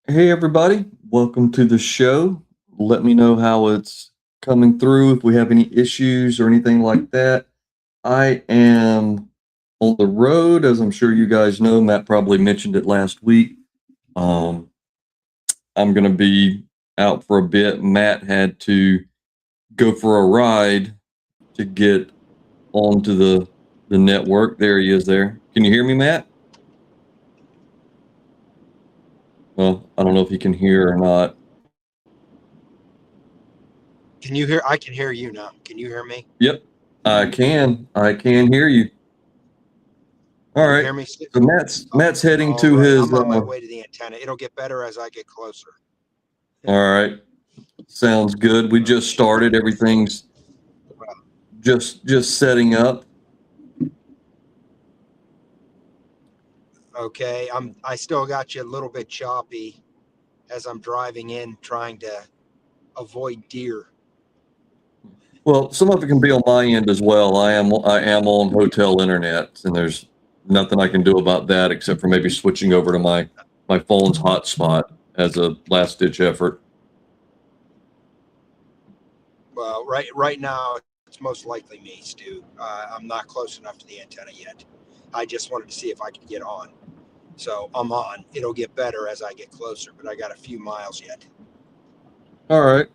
Hey, everybody. Welcome to the show. Let me know how it's coming through, if we have any issues or anything like that. I am on the road, as I'm sure you guys know. Matt probably mentioned it last week. Um, I'm going to be out for a bit. Matt had to go for a ride to get onto the network. There he is there. Can you hear me, Matt? Well, I don't know if he can hear or not. Can you hear? I can hear you now. Can you hear me? Yep, I can. I can hear you. All Can you right. hear me, Steve? So Matt's heading All to right. his I'm on my way to the antenna. It'll get better as I get closer. all right. Sounds good. We just started. Everything's just setting up. Okay. I still got you a little bit choppy as I'm driving in, trying to avoid deer. Well, some of it can be on my end as well. I am on hotel internet, and there's nothing I can do about that except for maybe switching over to my phone's hotspot as a last ditch effort. Well, right now it's most likely me, Stu. I'm not close enough to the antenna yet. I just wanted to see if I could get on. So I'm on. It'll get better as I get closer, but I got a few miles yet. All right.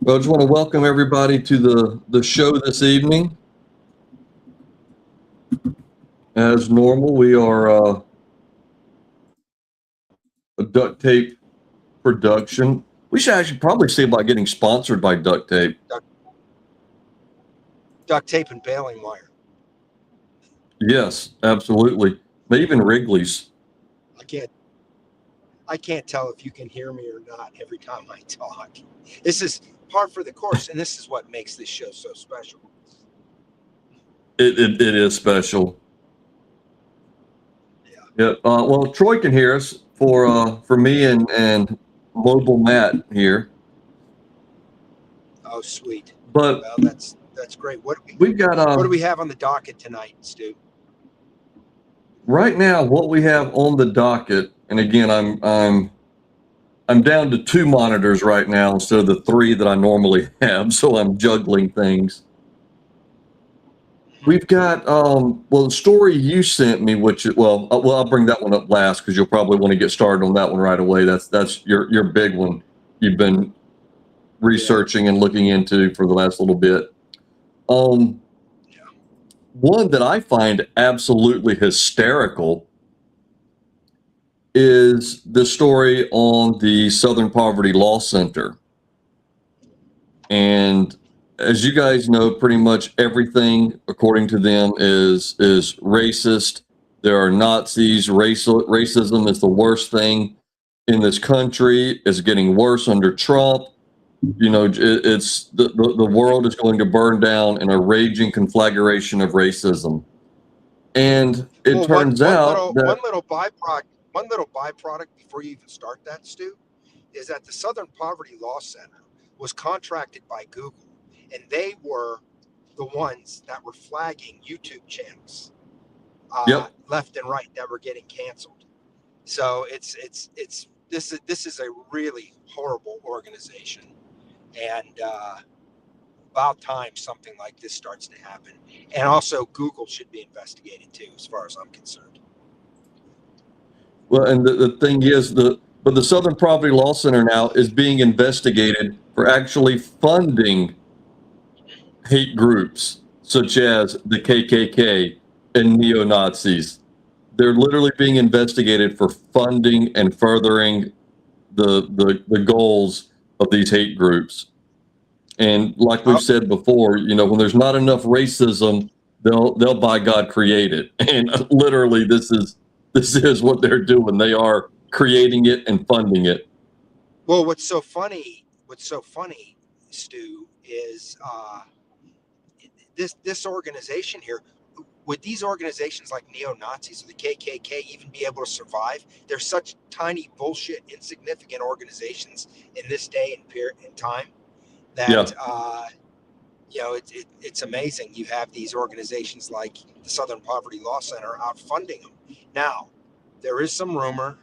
Well, I just want to welcome everybody to the show this evening. As normal, we are a duct tape production. We should actually probably see about getting sponsored by duct tape. Duct tape and baling wire. Yes, absolutely. Maybe even Wrigley's. I can't I can't tell if you can hear me or not every time I talk. This is par for the course, and this is what makes this show so special. It is special. Yeah. Yeah. Well, Troy can hear us for me and Mobile Matt here. Oh, sweet. But Well, that's great. we've got What do we have on the docket tonight, Stu? right now what we have on the docket, and again I'm down to 2 monitors right now instead of the 3 that I normally have, so I'm juggling things. We've got well, the story you sent me, which I'll bring that one up last because you'll probably want to get started on that one right away. That's your big one. You've been researching and looking into for the last little bit. Um, Yeah. One that I find absolutely hysterical is the story on the Southern Poverty Law Center. And as you guys know, pretty much everything, according to them, is racist. There are Nazis. Racism is the worst thing in this country. It's getting worse under Trump. You know, it's the world is going to burn down in a raging conflagration of racism. And it Well, turns out one that little byproduct before you even start that, Stu, is that the Southern Poverty Law Center was contracted by Google, and they were the ones that were flagging YouTube channels yep. left and right that were getting canceled. So this is a really horrible organization, and about time something like this starts to happen. And also, Google should be investigated too, as far as I'm concerned. Well, and the thing is, the Southern Poverty Law Center now is being investigated for actually funding hate groups such as the KKK and neo Nazis. They're literally being investigated for funding and furthering the goals of these hate groups. And like we've Oh, said before, you know, when there's not enough racism, they'll by God create it. And literally, this is what they're doing. They are creating it and funding it. well, what's so funny, Stu, is this organization here. Would these organizations like neo Nazis or the KKK even be able to survive? They're such tiny, bullshit, insignificant organizations in this day and period in time Yeah. that it's amazing. You have these organizations like the Southern Poverty Law Center out funding them. Now, there is some rumor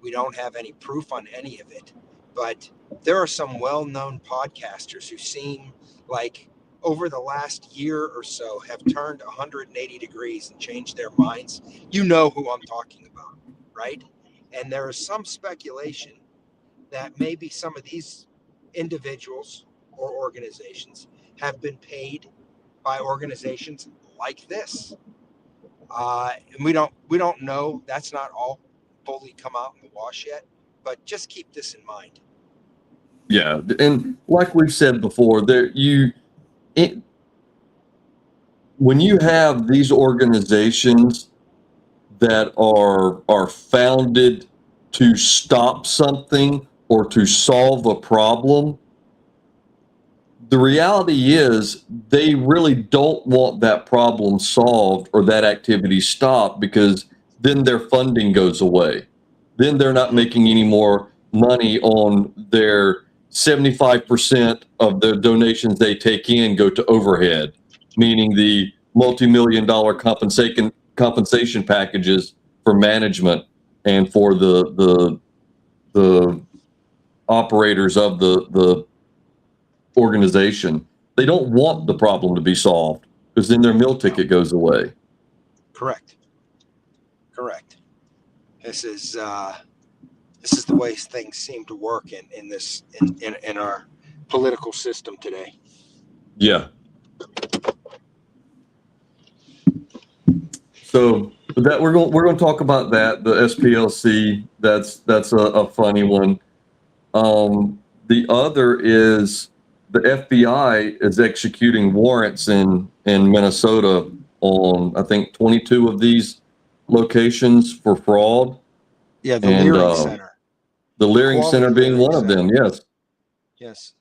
We don't have any proof on any of it. But there are some well-known podcasters who seem like over the last year or so have turned 180 degrees and changed their minds. You know who I'm talking about, right? And there is some speculation that maybe some of these individuals or organizations have been paid by organizations like this. And we don't know. That's not all fully come out in the wash yet, but just keep this in mind. Yeah, and like we've said before, when you have these organizations that are founded to stop something or to solve a problem, the reality is they really don't want that problem solved or that activity stopped, because then their funding goes away. Then they're not making any more money on their 75% of the donations they take in go to overhead, meaning the multi-million-dollar compensation packages for management and for the operators of the organization. They don't want the problem to be solved, because then their meal ticket goes away. Correct. This is the way things seem to work in our political system today. Yeah. So that we're going to talk about that, the SPLC. That's a funny one. The other is the FBI is executing warrants in Minnesota on, I think, 22 of these locations for fraud. Yeah, the Leering Center. The Leering Center being one of them, yes. Yes.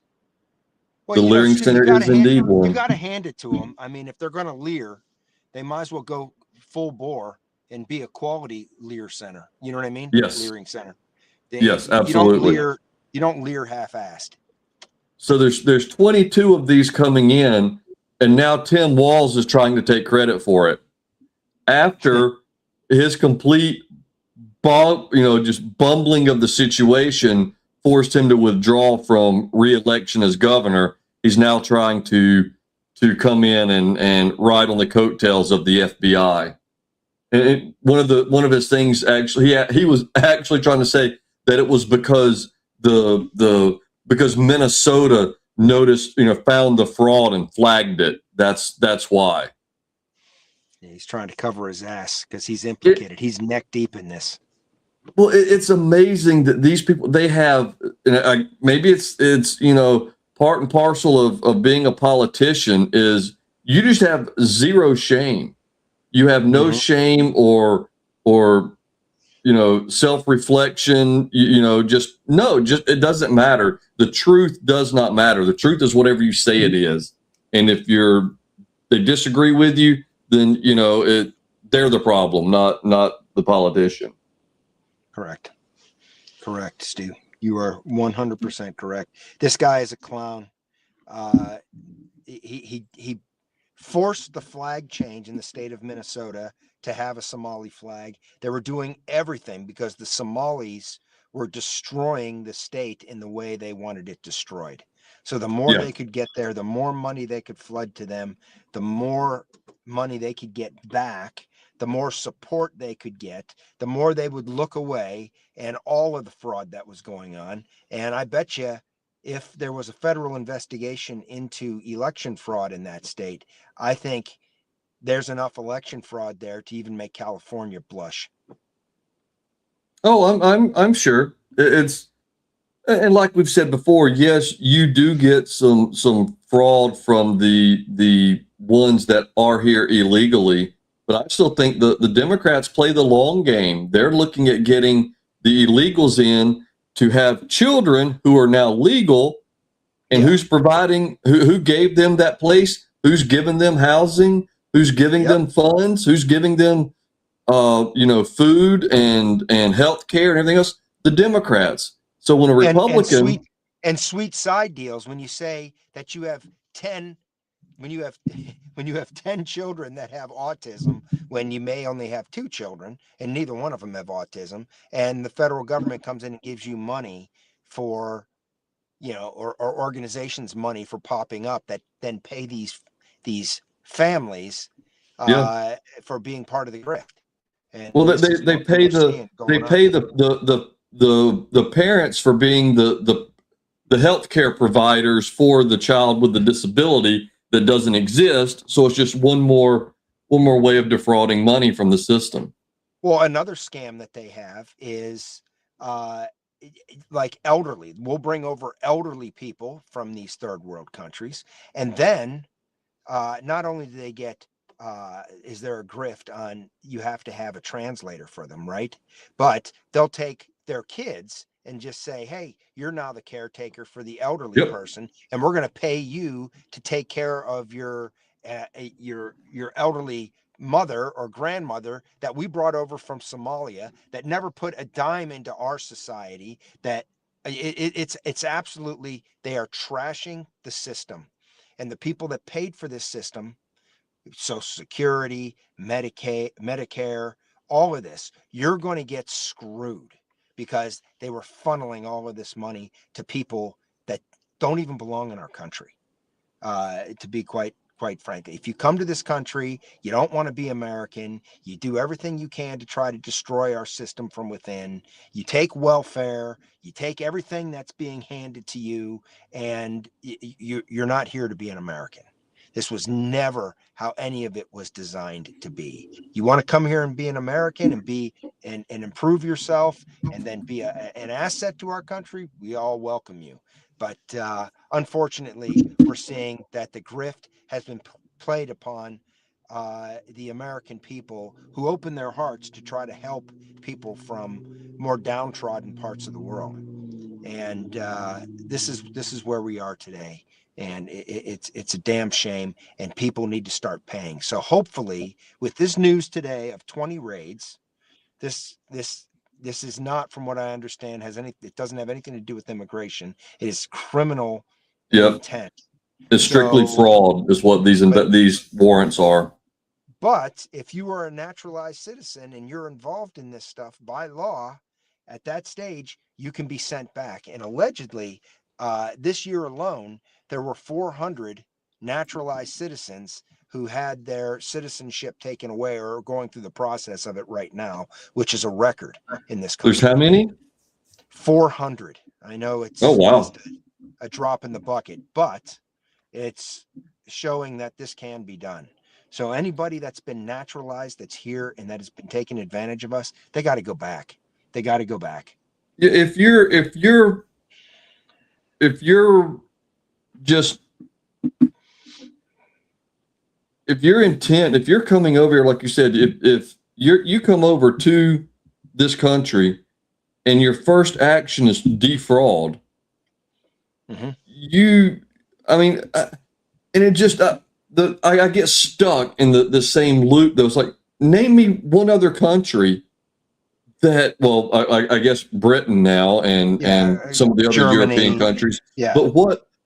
Well, the Leering Center is indeed one. You got to hand it to them. I mean, if they're going to leer, they might as well go full bore and be a quality leer center. You know what I mean? Yes. Leering Center. Yes, absolutely. You don't leer half-assed. So there's 22 of these coming in, and now Tim Walz is trying to take credit for it after his complete just bumbling of the situation forced him to withdraw from re-election as governor. He's now trying to come in and ride on the coattails of the FBI. And one of his things, actually, he was actually trying to say that it was because because Minnesota noticed, found the fraud and flagged it. That's why. Yeah, he's trying to cover his ass because he's implicated. He's neck deep in this. Well, it's amazing that these people, they have, maybe it's part and parcel of being a politician is you just have zero shame. You have no shame or self-reflection, just it doesn't matter. The truth does not matter. The truth is whatever you say it is. And if they disagree with you, then, they're the problem, not the politician. Correct, Stu. You are 100% correct. This guy is a clown. He forced the flag change in the state of Minnesota to have a Somali flag. They were doing everything because the Somalis were destroying the state in the way they wanted it destroyed. So the more they could get there, the more money they could flood to them, the more money they could get back, the more support they could get, the more they would look away, and all of the fraud that was going on. And I bet you if there was a federal investigation into election fraud in that state, I think there's enough election fraud there to even make California blush. Oh, I'm sure it's, and like we've said before, yes, you do get some fraud from the ones that are here illegally, but I still think the Democrats play the long game. They're looking at getting the illegals in to have children who are now legal, and who's providing, who gave them that place, who's giving them housing, who's giving them funds, who's giving them food and health care and everything else? The Democrats. So when a Republican and sweet side deals, when you say that you have 10 when you have when you have 10 children that have autism, when you may only have 2 children and neither one of them have autism, and the federal government comes in and gives you money for, or organizations money for popping up that then pay these families Yeah. for being part of the grift. And Well, this is they what pay we're seeing they going on. pay the parents for being the healthcare providers for the child with the disability that doesn't exist. So it's just one more way of defrauding money from the system. Well, another scam that they have is uh, like elderly. We'll bring over elderly people from these third world countries, and then not only do they get, is there a grift on you have to have a translator for them, right? But they'll take their kids and just say, hey, you're now the caretaker for the elderly Yep. person, and we're going to pay you to take care of your elderly mother or grandmother that we brought over from Somalia that never put a dime into our society. That it's absolutely, they are trashing the system, and the people that paid for this system, Social Security, Medicaid, Medicare, all of this, you're going to get screwed because they were funneling all of this money to people that don't even belong in our country. To be quite frankly, if you come to this country, you don't want to be American, you do everything you can to try to destroy our system from within, you take welfare, you take everything that's being handed to you, and you're not here to be an American. This was never how any of it was designed to be. You want to come here and be an American and and improve yourself and then be an asset to our country, we all welcome you. But unfortunately, we're seeing that the grift has been played upon the American people who open their hearts to try to help people from more downtrodden parts of the world. And this is where we are today. And it's a damn shame, and people need to start paying. So hopefully, with this news today of 20 raids, this is not, from what I understand, it doesn't have anything to do with immigration. It is criminal Yep. intent. It's strictly fraud is what these warrants are. But if you are a naturalized citizen and you're involved in this stuff by law, at that stage, you can be sent back. And allegedly, this year alone, there were 400 naturalized citizens who had their citizenship taken away or are going through the process of it right now, which is a record in this country. There's how many? 400. I know it's just a drop in the bucket, but it's showing that this can be done. So anybody that's been naturalized, that's here and that has been taking advantage of us, they got to go back. They got to go back. Yeah, if you're just if you're intent, if you're coming over here, like you said, if you come over to this country and your first action is to defraud, I mean, and it just I get stuck in the same loop. That was like, name me one other country that, well, I guess Britain now and some of the other Germany, European countries. Yeah. But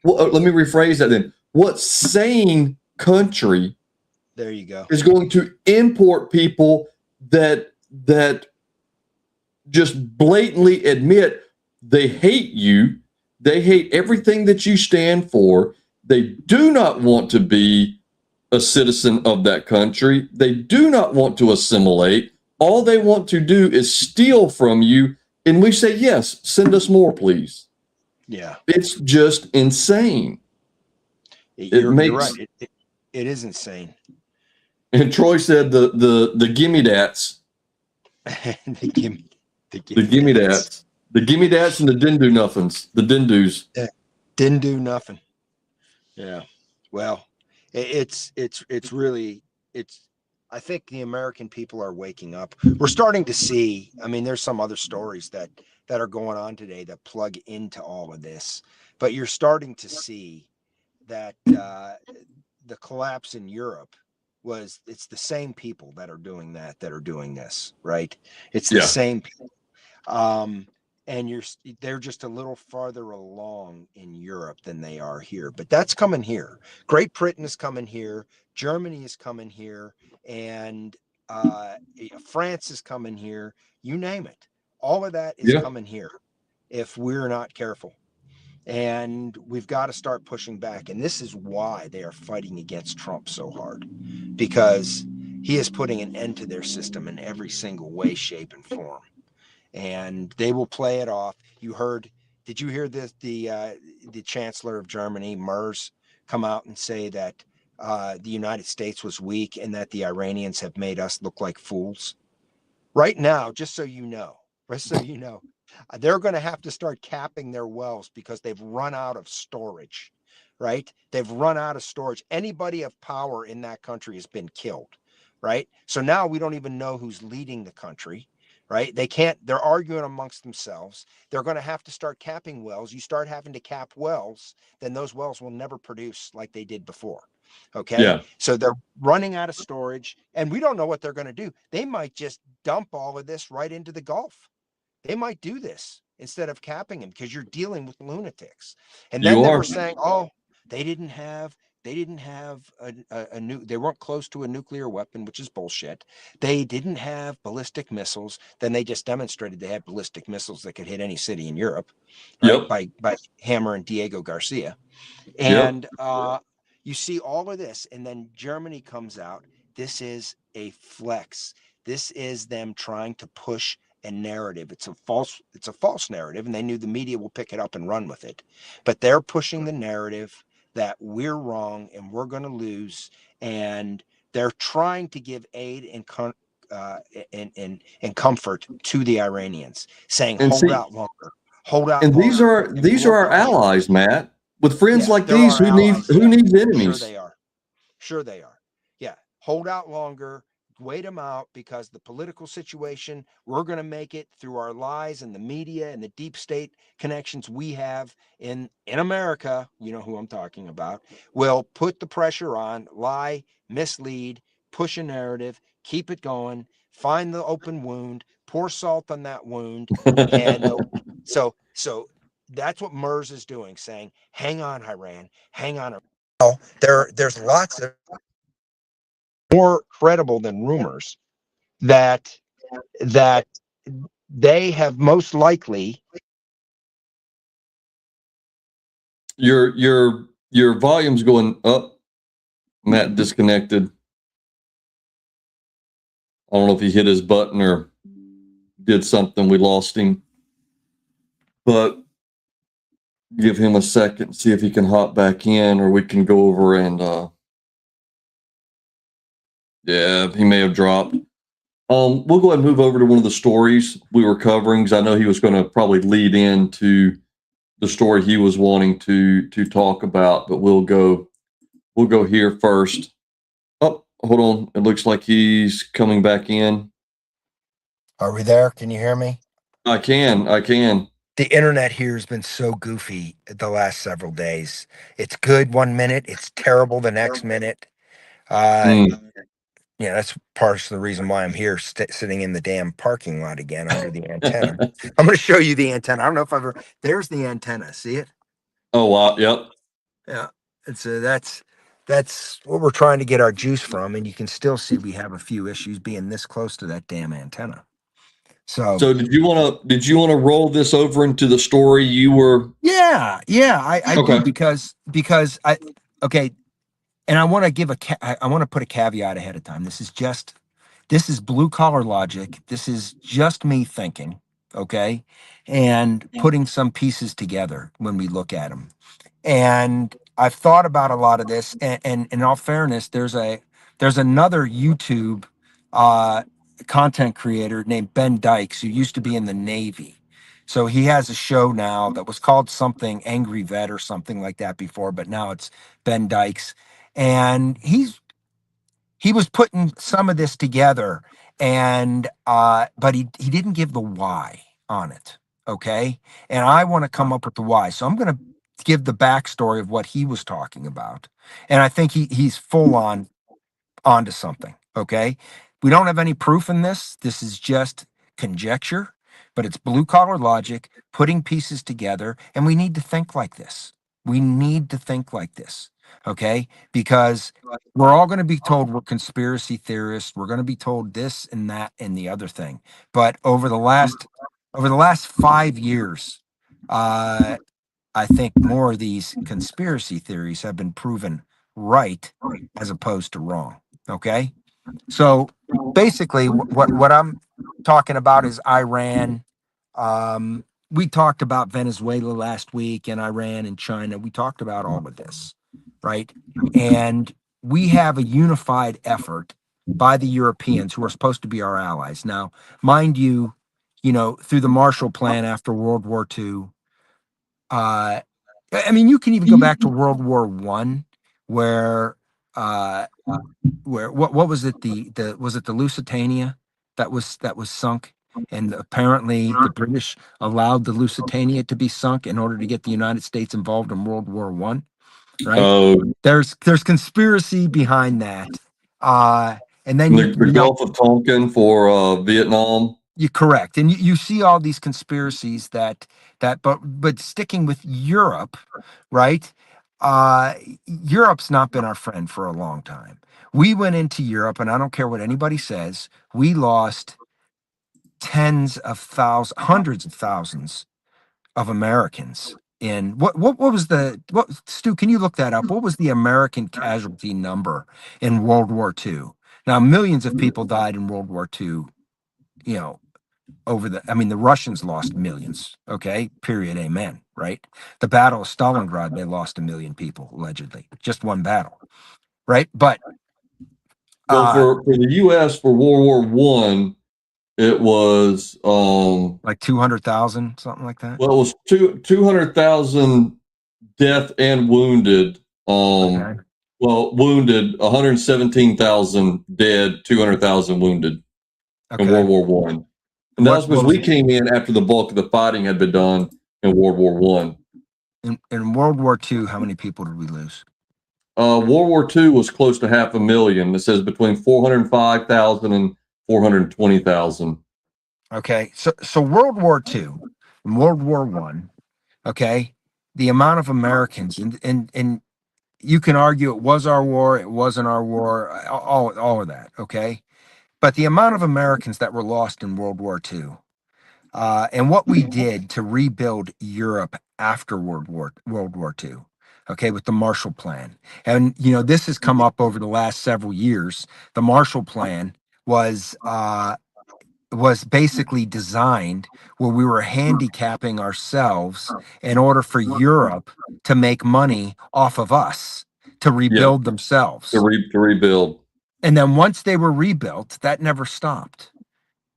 let me rephrase that then. What sane country, there you go, is going to import people that just blatantly admit they hate you, they hate everything that you stand for, they do not want to be a citizen of that country, they do not want to assimilate, all they want to do is steal from you, and we say, yes, send us more, please. Yeah. It's just insane. You're right. It is insane. And Troy said the gimme dats. the gimme dats. The gimme dats and the didn't do nothings. The didn't do's. Didn't do nothing. Yeah. Well, it's really, I think the American people are waking up. We're starting to see, I mean, there's some other stories that are going on today that plug into all of this, but you're starting to see that the collapse in Europe it's the same people that are doing that are doing this, right? It's the same people. and they're just a little farther along in Europe than they are here. But that's coming here. Great Britain is coming here. Germany is coming here, and France is coming here. You name it. All of that is Yeah. coming here if we're not careful. And we've got to start pushing back. And this is why they are fighting against Trump so hard, because he is putting an end to their system in every single way, shape, and form. And they will play it off. Did you hear this? The Chancellor of Germany, Merz, come out and say that the United States was weak and that the Iranians have made us look like fools? Right now, just so you know, they're going to have to start capping their wells because they've run out of storage, right? They've run out of storage. Anybody of power in that country has been killed, right? So now we don't even know who's leading the country, right? They're arguing amongst themselves. They're going to have to start capping wells. You start having to cap wells, then those wells will never produce like they did before. Okay. Yeah. So they're running out of storage, and we don't know what they're going to do. They might just dump all of this right into the Gulf. They might do this instead of capping them because you're dealing with lunatics. And then You they are. were saying, oh, they didn't have they weren't close to a nuclear weapon, which is bullshit. They didn't have ballistic missiles. Then they just demonstrated they had ballistic missiles that could hit any city in Europe, right? Yep. By Hammer and Diego Garcia. Yep. And you see all of this, and then Germany comes out. This is a flex. This is them trying to push a narrative. It's a false narrative, and they knew the media will pick it up and run with it. But they're pushing the narrative that we're wrong and we're going to lose, and they're trying to give aid and comfort to the Iranians, saying, And hold see, out longer, hold out and these longer. are And we these are will our crush you. allies, Matt. With friends Yeah, like they're these, our allies. who Yeah, needs sure enemies? they are. Sure they are. Yeah, hold out longer, wait them out, because the political situation, we're going to make it through our lies and the media and the deep state connections we have in America. You know who I'm talking about. Will put the pressure on, lie, mislead, push a narrative, keep it going, find the open wound, pour salt on that wound, and so that's what Merz is doing, saying, hang on, Iran, hang on. Well, there's lots of more credible than rumors that that they have most likely. Your volume's going up. Matt disconnected. I don't know if he hit his button or did something. We lost him. But give him a second, see if he can hop back in, or we can go over and yeah, he may have dropped. We'll go ahead and move over to one of the stories we were covering, because I know he was going to probably lead into the story he was wanting to talk about, but we'll go here first. Oh, hold on. It looks like he's coming back in. Are we there? Can you hear me? I can. The internet here has been so goofy the last several days. It's good one minute, it's terrible the next minute. Mm. Yeah, that's part of the reason why I'm here, sitting in the damn parking lot again under the antenna. I'm going to show you the antenna. I don't know if I've ever. There's the antenna. See it? Oh, wow. Yep. Yeah. It's that's what we're trying to get our juice from, and you can still see we have a few issues being this close to that damn antenna. So So did you want to roll this over into the story you were? yeah, I Okay. do because I okay, and I want to give I want to put a caveat ahead of time. This is blue collar logic. This is just me thinking, okay, and putting some pieces together when we look at them. And I've thought about a lot of this. And in all fairness, there's another YouTube uh, content creator named Ben Dykes who used to be in the Navy. So he has a show now that was called something Angry Vet or something like that before, but now it's Ben Dykes, and he was putting some of this together, and but he didn't give the why on it. Okay. And I want to come up with the why. So I'm going to give the backstory of what he was talking about. And I think he's full on onto something. Okay. We don't have any proof in this. This is just conjecture, but it's blue collar logic, putting pieces together, and we need to think like this. We need to think like this, okay? Because we're all going to be told we're conspiracy theorists. We're going to be told this and that and the other thing. But over the last 5 years, I think more of these conspiracy theories have been proven right as opposed to wrong. Okay. So basically, what I'm talking about is Iran. We talked about Venezuela last week and Iran and China. We talked about all of this, right? And we have a unified effort by the Europeans who are supposed to be our allies. Now, mind you, through the Marshall Plan after World War II, I mean, you can even go back to World War One, where uh, what was it? The was it the Lusitania that was sunk, and apparently the British allowed the Lusitania to be sunk in order to get the United States involved in World War One. Right? Oh, There's conspiracy behind that, and then the Gulf of Tonkin for Vietnam. You're correct, and you see all these conspiracies but sticking with Europe, right? Uh, Europe's not been our friend for a long time. We went into Europe, and I don't care what anybody says, we lost tens of thousands, hundreds of thousands of Americans. In what was Stu? Can you look that up? What was the American casualty number in World War II? Now, millions of people died in World War II. You know, the Russians lost millions, okay? Period, amen, right? The Battle of Stalingrad, they lost 1 million people, allegedly. Just one battle, right? But Well, for the U.S. for World War One, it was like 200,000, something like that. well, it was 200,000 death and wounded. Okay. Well, wounded, 117,000 dead, 200,000 wounded in Okay. World War One. And that was because we came in after the bulk of the fighting had been done in World War One. In World War II, how many people did we lose? World War II was close to 500,000. It says between 405,000 and 420,000. Okay. So World War II and World War One, okay, the amount of Americans and you can argue it was our war, it wasn't our war, all of that, okay? But the amount of Americans that were lost in World War II, and what we did to rebuild Europe after World War II, okay, with the Marshall Plan. And, this has come up over the last several years. The Marshall Plan was basically designed where we were handicapping ourselves in order for Europe to make money off of us to rebuild themselves. To rebuild. And then once they were rebuilt, that never stopped.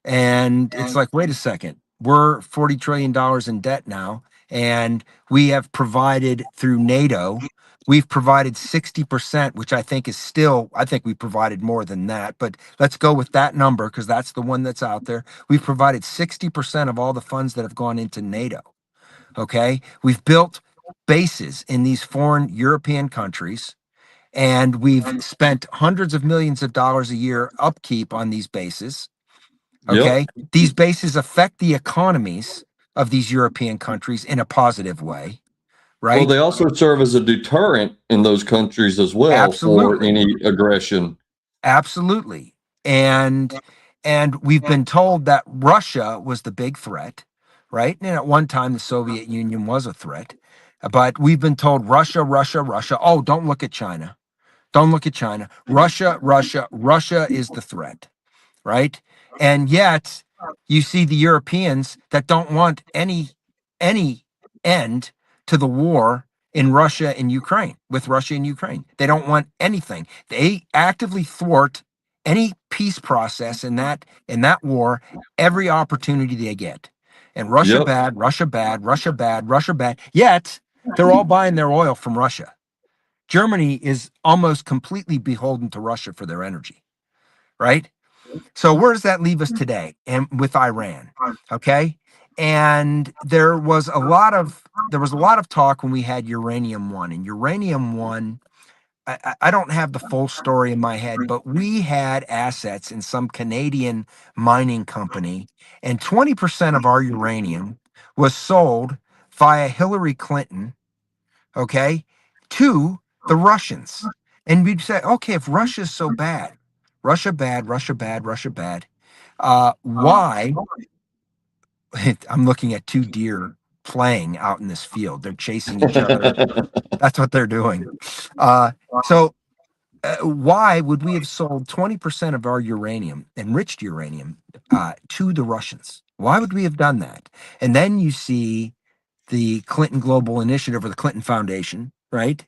And it's like, wait a second, we're $40 trillion in debt now. And we have provided through NATO, we've provided 60%, which I think we provided more than that. But let's go with that number because that's the one that's out there. We've provided 60% of all the funds that have gone into NATO. Okay. We've built bases in these foreign European countries. And we've spent hundreds of millions of dollars a year upkeep on these bases. Okay. Yep. These bases affect the economies of these European countries in a positive way. Right. Well, they also serve as a deterrent in those countries as well for any aggression. Absolutely. And we've been told that Russia was the big threat, right? And at one time the Soviet Union was a threat, but we've been told Russia, Russia, Russia. Oh, don't look at China. Don't look at China. Russia, Russia, Russia is the threat, right? And yet you see the Europeans that don't want any end to the war in Russia and Ukraine, with Russia and Ukraine. They don't want anything. They actively thwart any peace process in that war every opportunity they get. And Russia bad, Russia bad, Russia bad, Russia bad. Yet they're all buying their oil from Russia. Germany is almost completely beholden to Russia for their energy, right? So where does that leave us today? And with Iran, okay? And there was a lot of talk when we had Uranium-one, and Uranium-one I don't have the full story in my head, but we had assets in some Canadian mining company, and 20% of our uranium was sold via Hillary Clinton, okay, to the Russians. And we'd say, okay, if Russia's so bad, Russia bad, Russia bad, Russia bad, why? I'm looking at two deer playing out in this field. They're chasing each other. That's what they're doing. So why would we have sold 20% of our uranium, enriched uranium, to the Russians? Why would we have done that? And then you see the Clinton Global Initiative or the Clinton Foundation, right?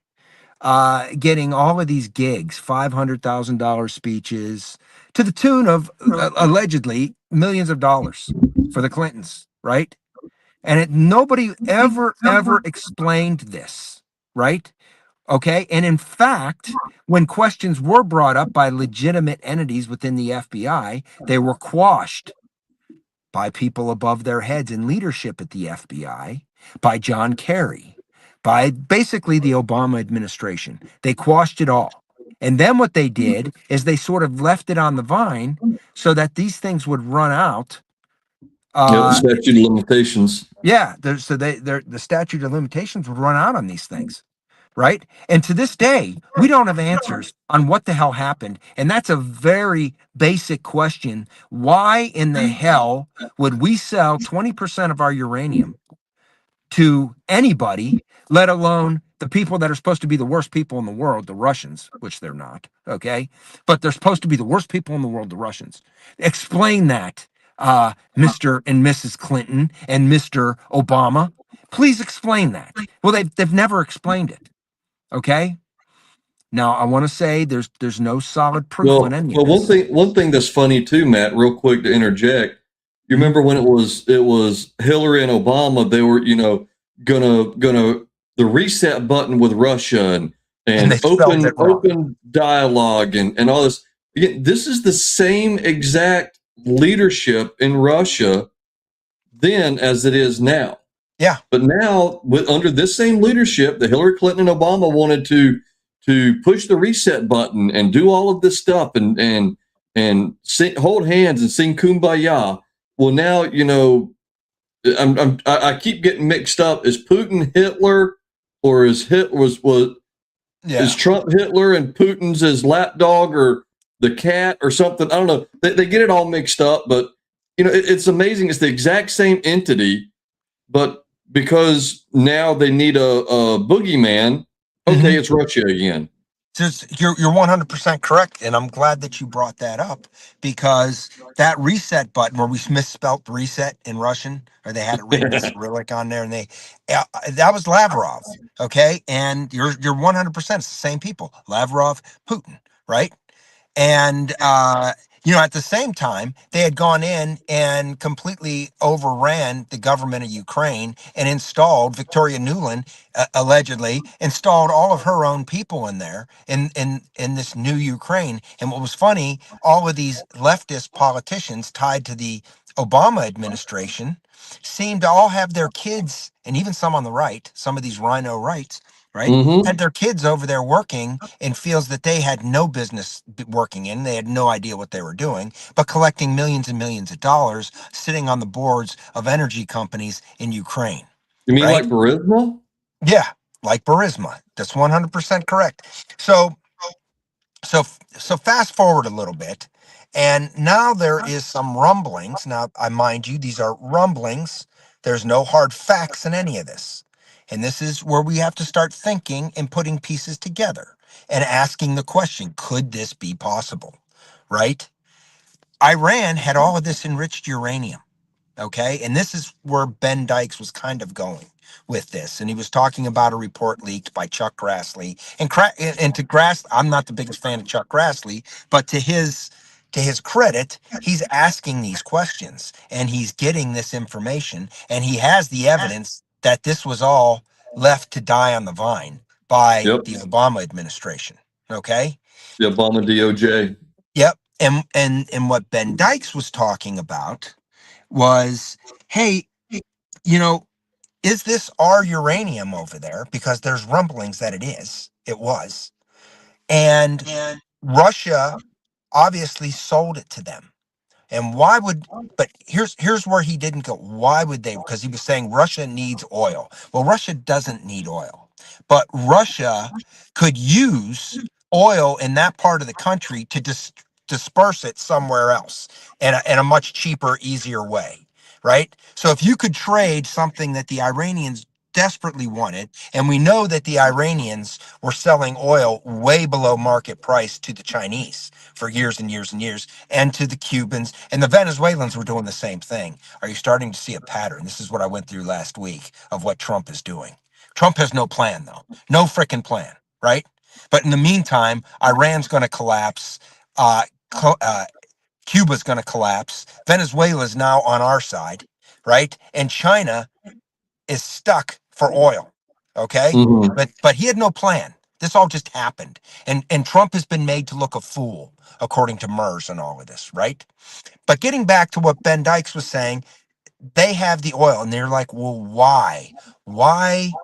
Getting all of these gigs, $500,000 speeches to the tune of allegedly millions of dollars for the Clintons, right? And nobody ever explained this, right? Okay. And in fact, when questions were brought up by legitimate entities within the FBI, they were quashed by people above their heads in leadership at the FBI, by John Kerry, by basically the Obama administration. They quashed it all. And then what they did is they sort of left it on the vine so that these things would run out. Yep, statute of limitations. Yeah, the statute of limitations would run out on these things. Right. And to this day, we don't have answers on what the hell happened. And that's a very basic question. Why in the hell would we sell 20% of our uranium to anybody, let alone the people that are supposed to be the worst people in the world, the Russians, which they're not, okay? But they're supposed to be the worst people in the world, the Russians. Explain that, Mr. and Mrs. Clinton and Mr. Obama. Please explain that. Well, they've never explained it. Okay. Now I want to say there's no solid proof on any of this. One thing that's funny too, Matt, real quick to interject. You remember when it was Hillary and Obama, they were, gonna the reset button with Russia and open dialogue and all this. Again, this is the same exact leadership in Russia then as it is now. Yeah. But now, under this same leadership, the Hillary Clinton and Obama wanted to push the reset button and do all of this stuff and hold hands and sing Kumbaya. Well, now I keep getting mixed up. Is Putin Hitler, or is is Trump Hitler and Putin's his lapdog or the cat or something? I don't know. They get it all mixed up, but it's amazing. It's the exact same entity, but because now they need a boogeyman, okay, it's Russia again. You're 100% correct, and I'm glad that you brought that up, because that reset button where we misspelt reset in Russian, or they had it written Cyrillic on there, and that was Lavrov, okay, and you're 100%. It's the same people, Lavrov, Putin, right? And at the same time, they had gone in and completely overran the government of Ukraine and installed Victoria Nuland, allegedly installed all of her own people in there in this new Ukraine. And what was funny, all of these leftist politicians tied to the Obama administration seemed to all have their kids, and even some on the right, some of these rhino rights, right, had their kids over there working in fields that they had no business working in. They had no idea what they were doing, but collecting millions and millions of dollars, sitting on the boards of energy companies in Ukraine. You mean like Burisma? Yeah, like Burisma. That's 100% correct. So fast forward a little bit, and now there is some rumblings. Now, I mind you, these are rumblings. There's no hard facts in any of this. And this is where we have to start thinking and putting pieces together and asking the question, could this be possible? Right? Iran had all of this enriched uranium. Okay. And this is where Ben Dykes was kind of going with this. And he was talking about a report leaked by Chuck Grassley. And to Grassley, I'm not the biggest fan of Chuck Grassley, but to his credit, he's asking these questions and he's getting this information, and he has the evidence that this was all left to die on the vine by the Obama administration. Okay. The Obama DOJ. Yep. And what Ben Dykes was talking about was, hey, is this our uranium over there? Because there's rumblings that it was. And Russia obviously sold it to them. And why would, but here's where he didn't go. Why would they? Because he was saying Russia needs oil. Well, Russia doesn't need oil, but Russia could use oil in that part of the country to disperse it somewhere else in a much cheaper, easier way, right? So if you could trade something that the Iranians desperately wanted, and we know that the Iranians were selling oil way below market price to the Chinese for years and years and years, and to the Cubans, and the Venezuelans were doing the same thing. Are you starting to see a pattern? This is what I went through last week of what Trump is doing. Trump has no plan, though. No freaking plan, right? But in the meantime, Iran's going to collapse. Uh, Cuba's going to collapse. Venezuela's now on our side, right? And China is stuck for oil. Okay, Mm-hmm. but he had no plan. This all just happened, and Trump has been made to look a fool, according to MERS and all of this, right? But getting back to what Ben Dykes was saying, they have the oil, and they're like, well, why? Why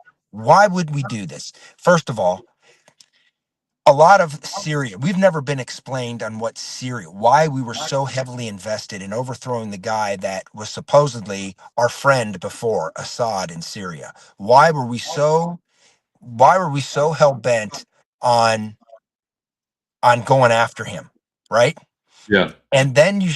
would we do this? First of all, a lot of Syria, we've never been explained on what Syria, why we were so heavily invested in overthrowing the guy that was supposedly our friend before, Assad in Syria. Why were we so hell bent on going after him, right? Yeah. And then you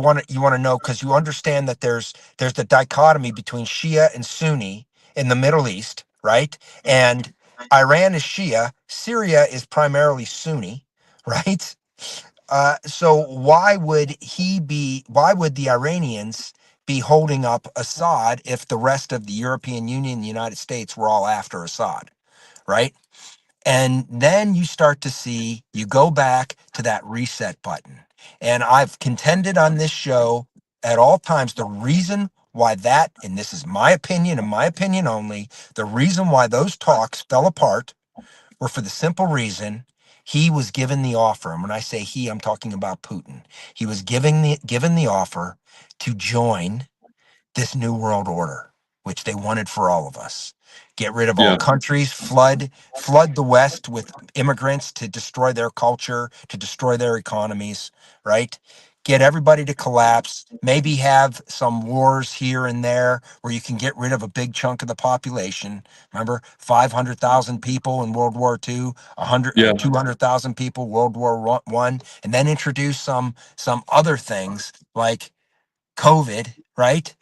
want to know, because you understand that there's the dichotomy between Shia and Sunni in the Middle East, right? And Iran is Shia, Syria is primarily Sunni, right? So why would the Iranians be holding up Assad if the rest of the European Union and the United States were all after Assad, right? And then you go back to that reset button. And I've contended on this show at all times the reason why that, and this is my opinion and my opinion only, the reason why those talks fell apart were for the simple reason he was given the offer. And when I say he, I'm talking about Putin. He was given the offer to join this new world order, which they wanted for all of us. Get rid of all Yeah. countries, flood the West with immigrants to destroy their culture, to destroy their economies, right? Get everybody to collapse, maybe have some wars here and there where you can get rid of a big chunk of the population. Remember, 500,000 people in World War II, Yeah. 200,000 people World War One, and then introduce some other things like COVID, right?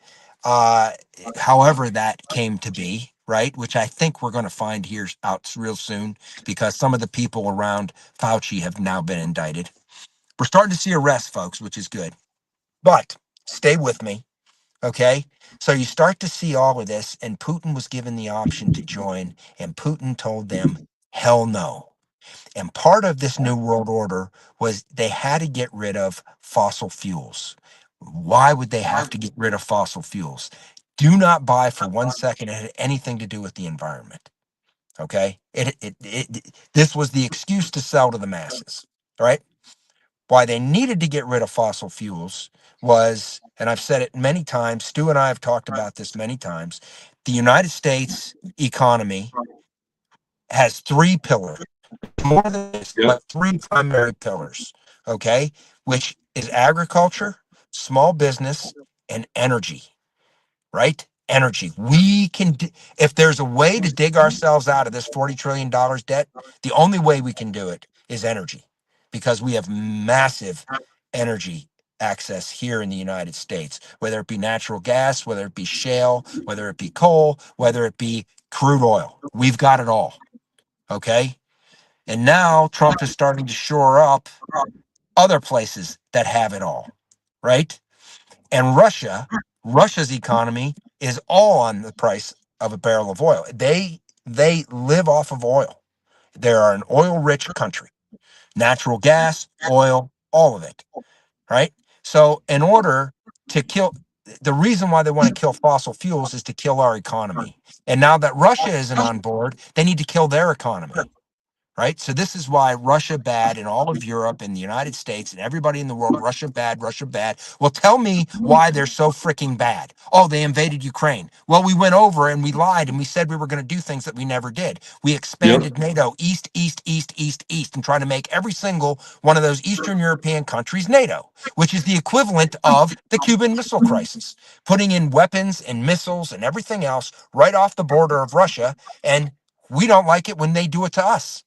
Uh, However that came to be, right? Which I think we're going to find here out real soon, because some of the people around Fauci have now been indicted. We're starting to see arrests, folks, which is good. But stay with me, okay? So you start to see all of this, and Putin was given the option to join, and Putin told them, hell no. And part of this New World Order was they had to get rid of fossil fuels. Why would they have to get rid of fossil fuels? Do not buy for 1 second it had anything to do with the environment. Okay? This was the excuse to sell to the masses. All right? Why they needed to get rid of fossil fuels was, and I've said it many times, Stu and I have talked about this many times, the United States economy has three pillars, more than this, Yeah. but three primary pillars, okay, which is agriculture, small business, and energy, right? Energy. If there's a way to dig ourselves out of this $40 trillion debt, the only way we can do it is energy, because we have massive energy access here in the United States, whether it be natural gas, whether it be shale, whether it be coal, whether it be crude oil. We've got it all, okay? And now Trump is starting to shore up other places that have it all, right? And Russia's economy is all on the price of a barrel of oil. They live off of oil. They are an oil-rich country. Natural gas, oil, all of it, right? So in order to kill, the reason why they want to kill fossil fuels is to kill our economy. And now that Russia isn't on board, they need to kill their economy, right? So this is why Russia bad in all of Europe and the United States and everybody in the world, Russia bad, Russia bad. Well, tell me why they're so freaking bad. Oh, they invaded Ukraine. Well, we went over and we lied and we said we were going to do things that we never did. We Yep. expanded NATO east, east, east, east, east, and trying to make every single one of those Eastern European countries NATO, which is the equivalent of the Cuban Missile Crisis, putting in weapons and missiles and everything else right off the border of Russia. And we don't like it when they do it to us.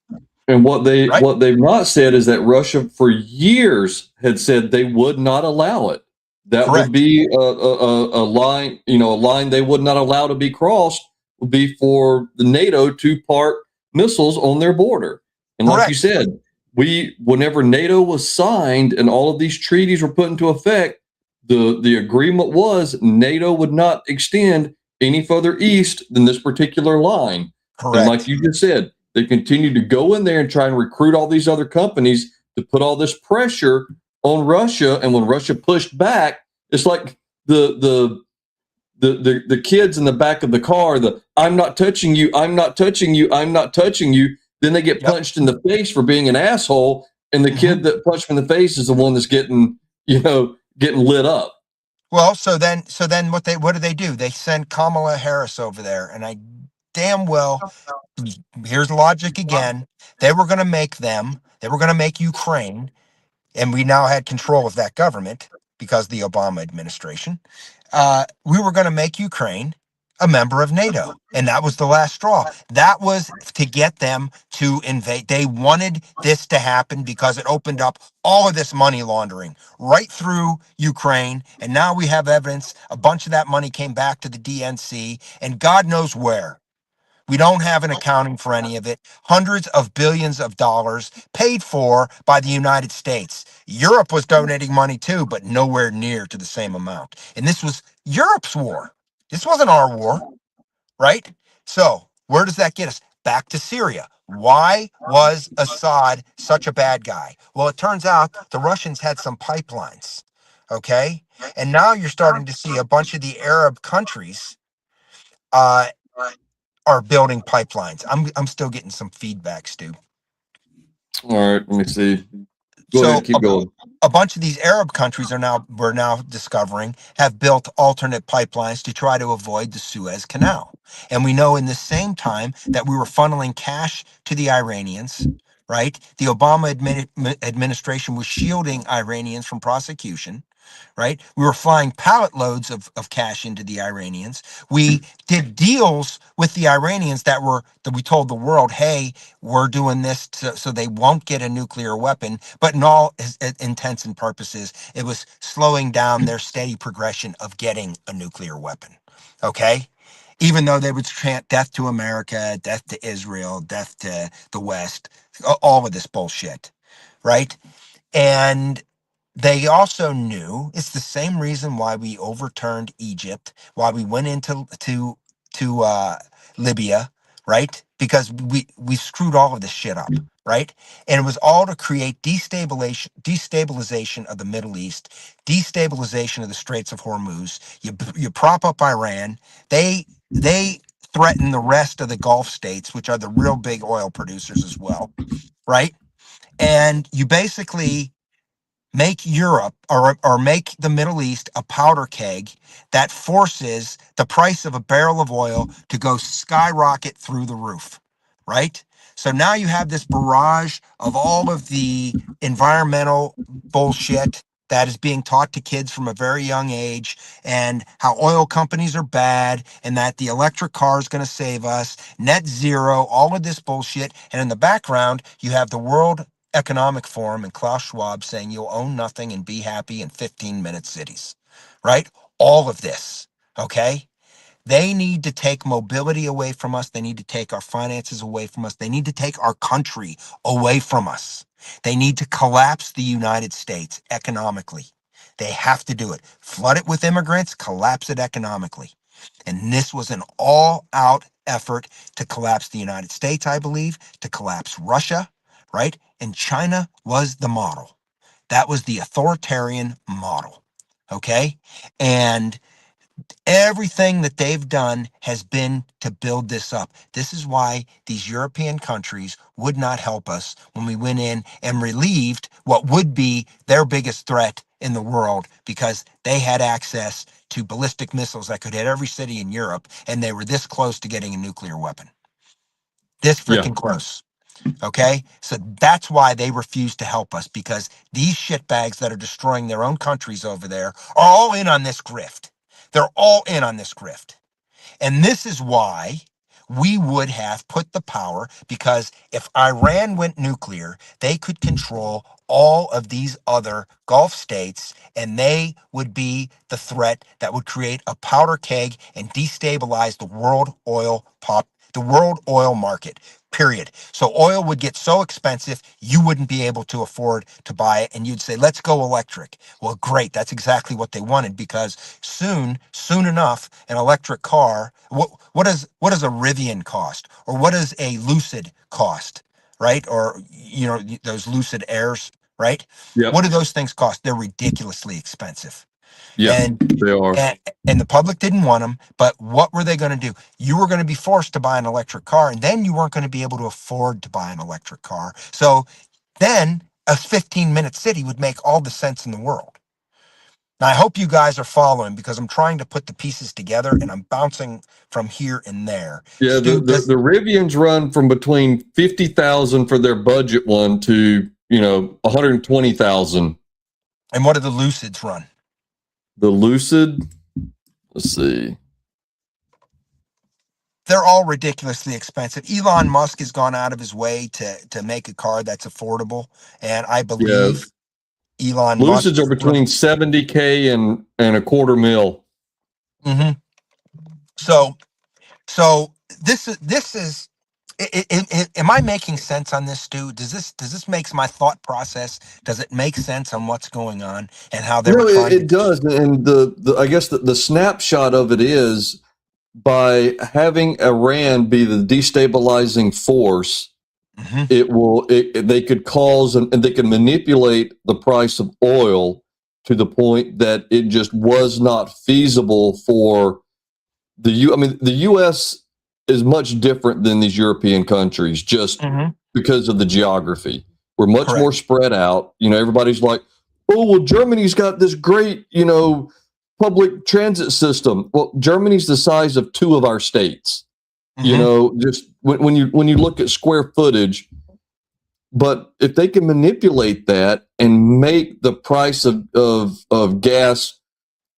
And Right? what they've not said is that Russia for years had said they would not allow it. That would Correct. be a line, a line they would not allow to be crossed would be for the NATO to park missiles on their border. And like you Correct. said, whenever NATO was signed and all of these treaties were put into effect, the agreement was NATO would not extend any further east than this particular line. And like Correct. you just said, they continue to go in there and try and recruit all these other companies to put all this pressure on Russia. And when Russia pushed back, it's like the kids in the back of the car, I'm not touching you, I'm not touching you, I'm not touching you. Then they get Yep. punched in the face for being an asshole. And the kid that punched him in the face is the one that's getting lit up. Well, so then what do they do? They send Kamala Harris over there, and I damn well, here's logic again. They were going to make Ukraine, and we now had control of that government because of the Obama administration. We were going to make Ukraine a member of NATO, and that was the last straw. That was to get them to invade. They wanted this to happen because it opened up all of this money laundering right through Ukraine, and now we have evidence. A bunch of that money came back to the DNC, and God knows where. We don't have an accounting for any of it. Hundreds of billions of dollars paid for by the United States. Europe was donating money too, but nowhere near to the same amount. And this was Europe's war. This wasn't our war, right? So where does that get us? Back to Syria. Why was Assad such a bad guy? Well, it turns out the Russians had some pipelines, okay? And now you're starting to see a bunch of the Arab countries uh, are building pipelines. I'm still getting some feedback, Stu. All right, let me see. Go So ahead, keep going. a bunch of these Arab countries we're now discovering have built alternate pipelines to try to avoid the Suez Canal. And we know in the same time that we were funneling cash to the Iranians, right? The Obama administration was shielding Iranians from prosecution, right? We were flying pallet loads of cash into the Iranians. We did deals with the Iranians that we told the world, hey, we're doing this so they won't get a nuclear weapon. But in all intents and purposes, it was slowing down their steady progression of getting a nuclear weapon. Okay? Even though they would chant death to America, death to Israel, death to the West, all of this bullshit, right? And they also knew it's the same reason why we overturned Egypt, why we went into Libya, right? Because we screwed all of this shit up, right? And it was all to create destabilization of the Middle East, destabilization of the Straits of Hormuz. You prop up Iran. They threaten the rest of the Gulf states, which are the real big oil producers as well, right? And you basically make Europe or make the Middle East a powder keg that forces the price of a barrel of oil to go skyrocket through the roof, right? So now you have this barrage of all of the environmental bullshit that is being taught to kids from a very young age, and how oil companies are bad, and that the electric car is going to save us, net zero, all of this bullshit. And in the background, you have the World Economic Forum and Klaus Schwab saying you'll own nothing and be happy in 15-minute cities, right? All of this, okay? They need to take mobility away from us. They need to take our finances away from us. They need to take our country away from us. They need to collapse the United States economically. They have to do it. Flood it with immigrants, collapse it economically. And this was an all-out effort to collapse the United States, I believe, to collapse Russia, right? And China was the model. That was the authoritarian model, okay? And Everything that they've done has been to build this up. This is why these European countries would not help us when we went in and relieved what would be their biggest threat in the world, because they had access to ballistic missiles that could hit every city in Europe, and they were this close to getting a nuclear weapon. This Yeah. freaking close. Okay, so that's why they refuse to help us, because these shitbags that are destroying their own countries over there are all in on this grift. They're all in on this grift. And this is why we would have put the power, because if Iran went nuclear, they could control all of these other Gulf states, and they would be the threat that would create a powder keg and destabilize the world oil market. Period. So oil would get so expensive, you wouldn't be able to afford to buy it, and you'd say, let's go electric. Well, great. That's exactly what they wanted, because soon enough, an electric car, what does a Rivian cost? Or what does a Lucid cost? Right? Or, those Lucid Airs, right? Yep. What do those things cost? They're ridiculously expensive. Yeah, And they are. and the public didn't want them, but what were they going to do? You were going to be forced to buy an electric car, and then you weren't going to be able to afford to buy an electric car. So then a 15-minute city would make all the sense in the world. Now, I hope you guys are following, because I'm trying to put the pieces together, and I'm bouncing from here and there. Yeah, Stu, the Rivians run from between 50,000 for their budget one to 120,000. and what do the Lucids run? The Lucid, let's see. They're all ridiculously expensive. Elon Musk has gone out of his way to make a car that's affordable, and I believe Elon Musk. Lucids are between 70K and a quarter mil. Mm-hmm. So this is. Am I making sense on this, Stu? Does this makes my thought process? Does it make sense on what's going on and how they were trying? It does, and the I guess the snapshot of it is, by having Iran be the destabilizing force, they could cause and they could manipulate the price of oil to the point that it just was not feasible for the U.S. is much different than these European countries, just because of the geography. We're much more spread out. Everybody's like, oh, well, Germany's got this great, public transit system. Well, Germany's the size of 2 of our states. Just when you look at square footage. But if they can manipulate that and make the price of gas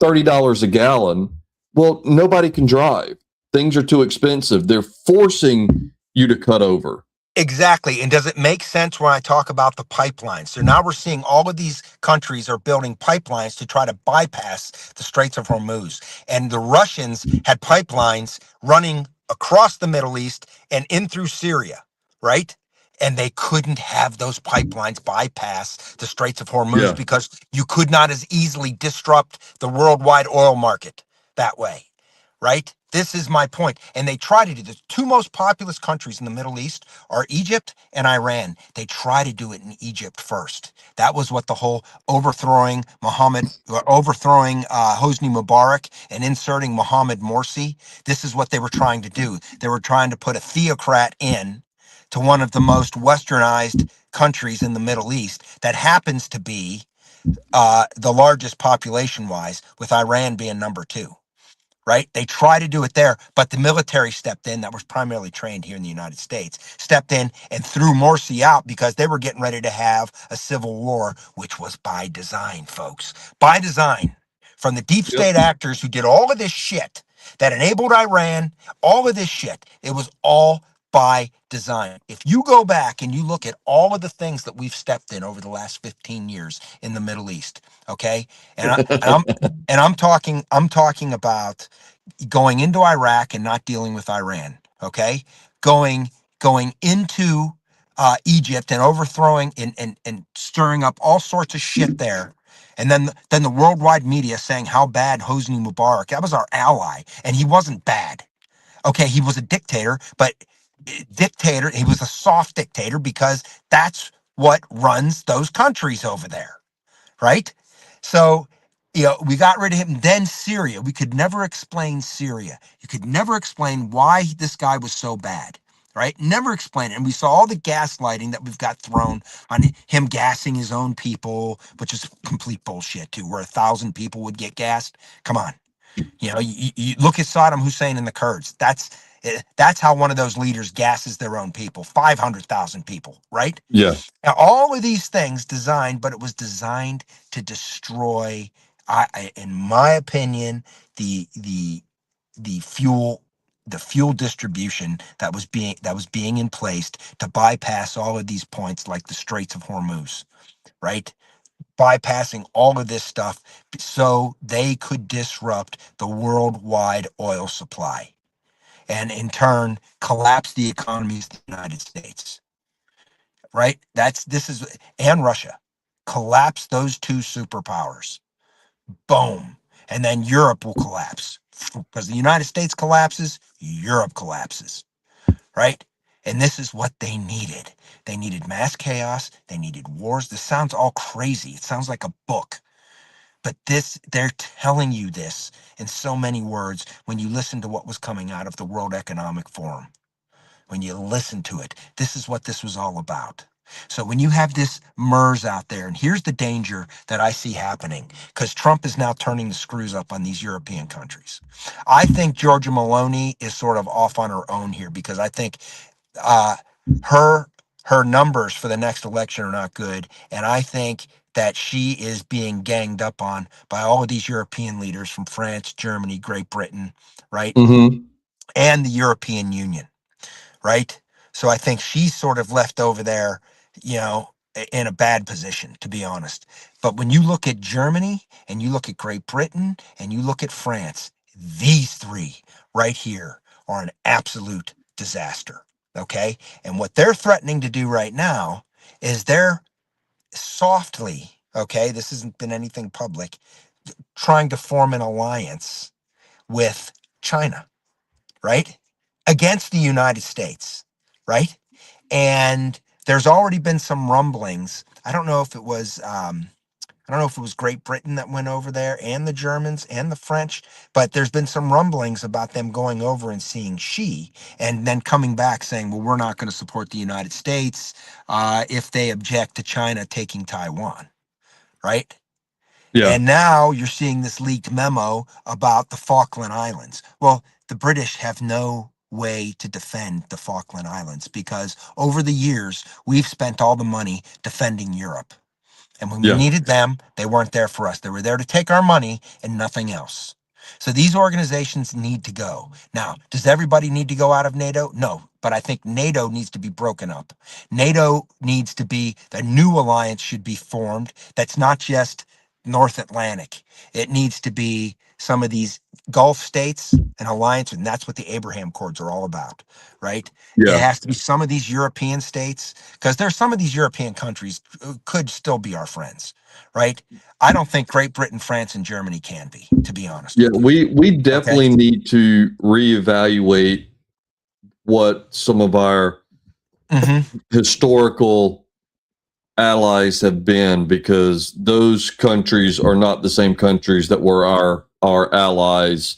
$30 a gallon, well, nobody can drive. Things are too expensive. They're forcing you to cut over. Exactly. And does it make sense when I talk about the pipelines? So now we're seeing all of these countries are building pipelines to try to bypass the Straits of Hormuz. And the Russians had pipelines running across the Middle East and in through Syria, right? And they couldn't have those pipelines bypass the Straits of Hormuz because you could not as easily disrupt the worldwide oil market that way, right? This is my point. And they try to do the 2 most populous countries in the Middle East are Egypt and Iran. They try to do it in Egypt first. That was what the whole overthrowing Hosni Mubarak and inserting Mohammed Morsi. This is what they were trying to do. They were trying to put a theocrat in to one of the most westernized countries in the Middle East that happens to be the largest population-wise, with Iran being number 2. Right? They try to do it there, but the military stepped in, that was primarily trained here in the United States, stepped in and threw Morsi out because they were getting ready to have a civil war, which was by design, folks. By design. From the deep state actors who did all of this shit that enabled Iran, all of this shit, it was all by design. If you go back and you look at all of the things that we've stepped in over the last 15 years in the Middle East, okay? I'm talking about going into Iraq and not dealing with Iran, okay? Going into Egypt and overthrowing and stirring up all sorts of shit there. And then the worldwide media saying how bad Hosni Mubarak, that was our ally, and he wasn't bad. Okay, he was a dictator, but he was a soft dictator because that's what runs those countries over there, right? So we got rid of him. Then Syria. We could never explain Syria. You could never explain why this guy was so bad, right? Never explain it. And we saw all the gaslighting that we've got thrown on him gassing his own people, which is complete bullshit too, where 1,000 people would get gassed. Come on. You look at Saddam Hussein and the Kurds. That's how one of those leaders gasses their own people. 500,000 people, right? Yeah. Now, all of these things designed, but it was designed to destroy, in my opinion, the fuel distribution that was being in place to bypass all of these points, like the Straits of Hormuz, right? Bypassing all of this stuff so they could disrupt the worldwide oil supply, and in turn collapse the economies of the United States. Right? And Russia. Collapse those two superpowers. Boom. And then Europe will collapse. Because the United States collapses, Europe collapses. Right? And this is what they needed. They needed mass chaos. They needed wars. This sounds all crazy. It sounds like a book. But they're telling you this in so many words when you listen to what was coming out of the World Economic Forum. When you listen to it, this is what this was all about. So when you have this MERS out there, and here's the danger that I see happening, because Trump is now turning the screws up on these European countries. I think Giorgia Meloni is sort of off on her own here, because I think her numbers for the next election are not good, and I think that she is being ganged up on by all of these European leaders from France, Germany, Great Britain, right? Mm-hmm. And the European Union. Right? So I think she's sort of left over there, in a bad position, to be honest. But when you look at Germany and you look at Great Britain and you look at France, these three right here are an absolute disaster. Okay? And what they're threatening to do right now is they're softly, okay, this hasn't been anything public, trying to form an alliance with China, right? Against the United States, right? And there's already been some rumblings. I don't know if it was Great Britain that went over there, and the Germans and the French, but there's been some rumblings about them going over and seeing Xi, and then coming back saying, well, we're not going to support the United States if they object to China taking Taiwan, right? Yeah. And now you're seeing this leaked memo about the Falkland Islands. Well, the British have no way to defend the Falkland Islands, because over the years, we've spent all the money defending Europe. And when we Yeah. needed them, they weren't there for us. They were there to take our money and nothing else. So these organizations need to go. Now, does everybody need to go out of NATO? No, but I think NATO needs to be broken up. NATO needs to be, the new alliance should be formed. That's not just North Atlantic. It needs to be some of these Gulf states, an alliance, and that's what the Abraham Accords are all about, right? It Yeah. has to be some of these European states, because there's some of these European countries could still be our friends, right? I don't think Great Britain, France, and Germany can be, to be honest. Yeah. with you. We definitely need to reevaluate what some of our historical allies have been, because those countries are not the same countries that were our allies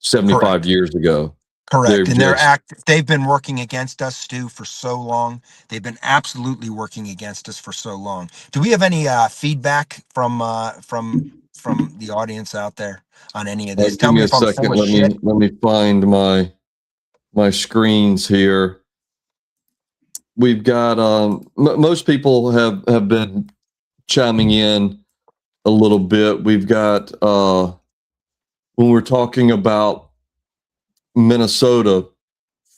75 Correct. years ago. Correct. And they've been working against us, Stu, for so long. They've been absolutely working against us for so long. Do we have any feedback from the audience out there on any of this? Tell Give me me a if I'm second. full of shit. Let me find my screens here. We've got most people have been chiming in a little bit. We've got when we're talking about Minnesota,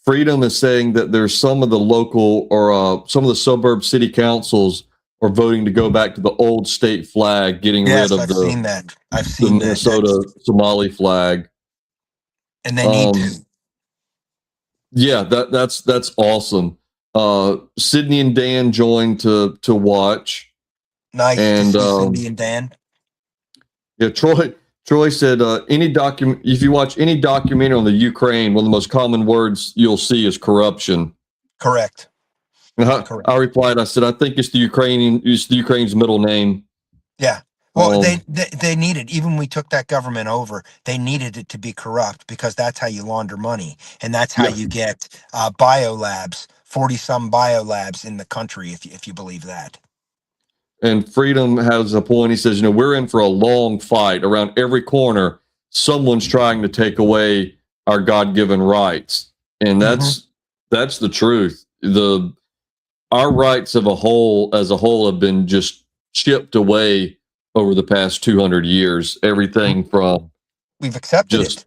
Freedom is saying that there's some of the local or some of the suburb city councils are voting to go back to the old state flag, getting rid of I've seen that. I've the seen that. Minnesota Somali flag. And they need to. Yeah, that's awesome. Sydney and Dan joined to watch. Nice And to see Cindy and Dan. Yeah, Troy said if you watch any documentary on the Ukraine, one of the most common words you'll see is corruption. Correct. I replied, I said, I think it's the Ukraine's middle name. Yeah. Well, they needed, even when we took that government over, they needed it to be corrupt because that's how you launder money. And that's how Yeah. you get biolabs, 40 some biolabs in the country, if you believe that. And Freedom has a point. He says, we're in for a long fight. Around every corner, someone's trying to take away our God-given rights. And that's the truth. Our rights as a whole have been just chipped away over the past 200 years. Everything from we've accepted it.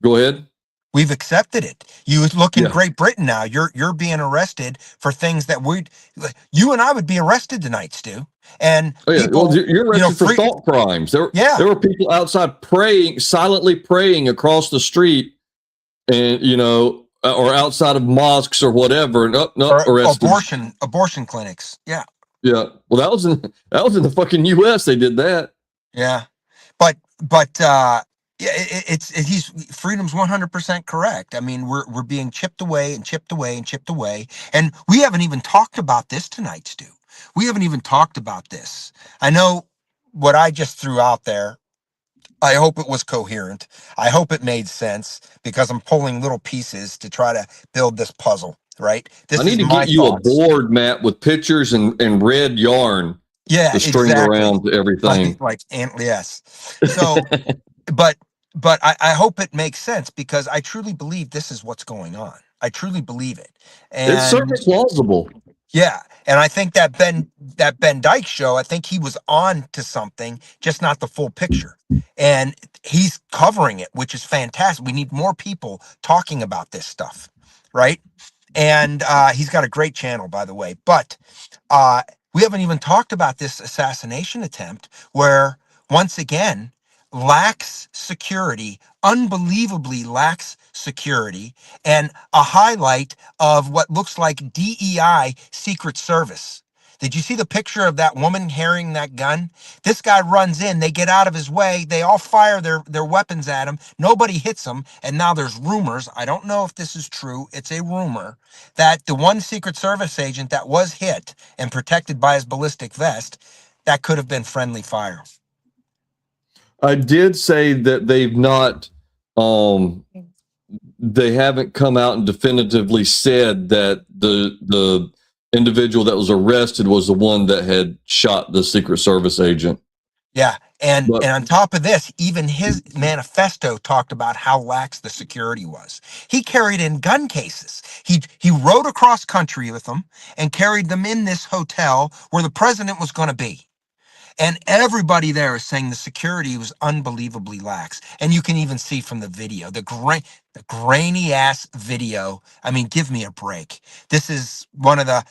Go ahead. We've accepted it. You look in Yeah. Great Britain now. You're being arrested for things that you and I would be arrested tonight, Stu. And people, you're arrested for thought crimes. There were people outside praying, silently praying across the street, and or outside of mosques or whatever. Arrested. Abortion clinics. Yeah. Yeah. Well, that was in the fucking U.S. They did that. Yeah. But he's Freedom's 100% correct. I mean, we're being chipped away and chipped away and chipped away, and we haven't even talked about this tonight, Stu. We haven't even talked about this. I know what I just threw out there. I hope it was coherent. I hope it made sense because I'm pulling little pieces to try to build this puzzle. Right. I need to get you a board, Matt, with pictures and red yarn. Yeah, to string around everything. Yes. So, but I hope it makes sense because I truly believe this is what's going on. I truly believe it. And it's certainly plausible. Yeah. And I think that Ben Dyke show, I think he was on to something, just not the full picture. And he's covering it, which is fantastic. We need more people talking about this stuff. Right. And he's got a great channel, by the way. But we haven't even talked about this assassination attempt where, once again, lacks security, unbelievably lacks security, and a highlight of what looks like DEI Secret Service. Did you see the picture of that woman carrying that gun? This guy runs in, they get out of his way, they all fire their weapons at him, nobody hits him, and now there's rumors, I don't know if this is true, it's a rumor, that the one Secret Service agent that was hit and protected by his ballistic vest, that could have been friendly fire. I did say that they've not, they haven't come out and definitively said that the individual that was arrested was the one that had shot the Secret Service agent. Yeah. And on top of this, even his manifesto talked about how lax the security was. He carried in gun cases. He rode across country with them and carried them in this hotel where the president was going to be. And everybody there is saying the security was unbelievably lax. And you can even see from the video, the grainy ass video. I mean, give me a break. This is one of the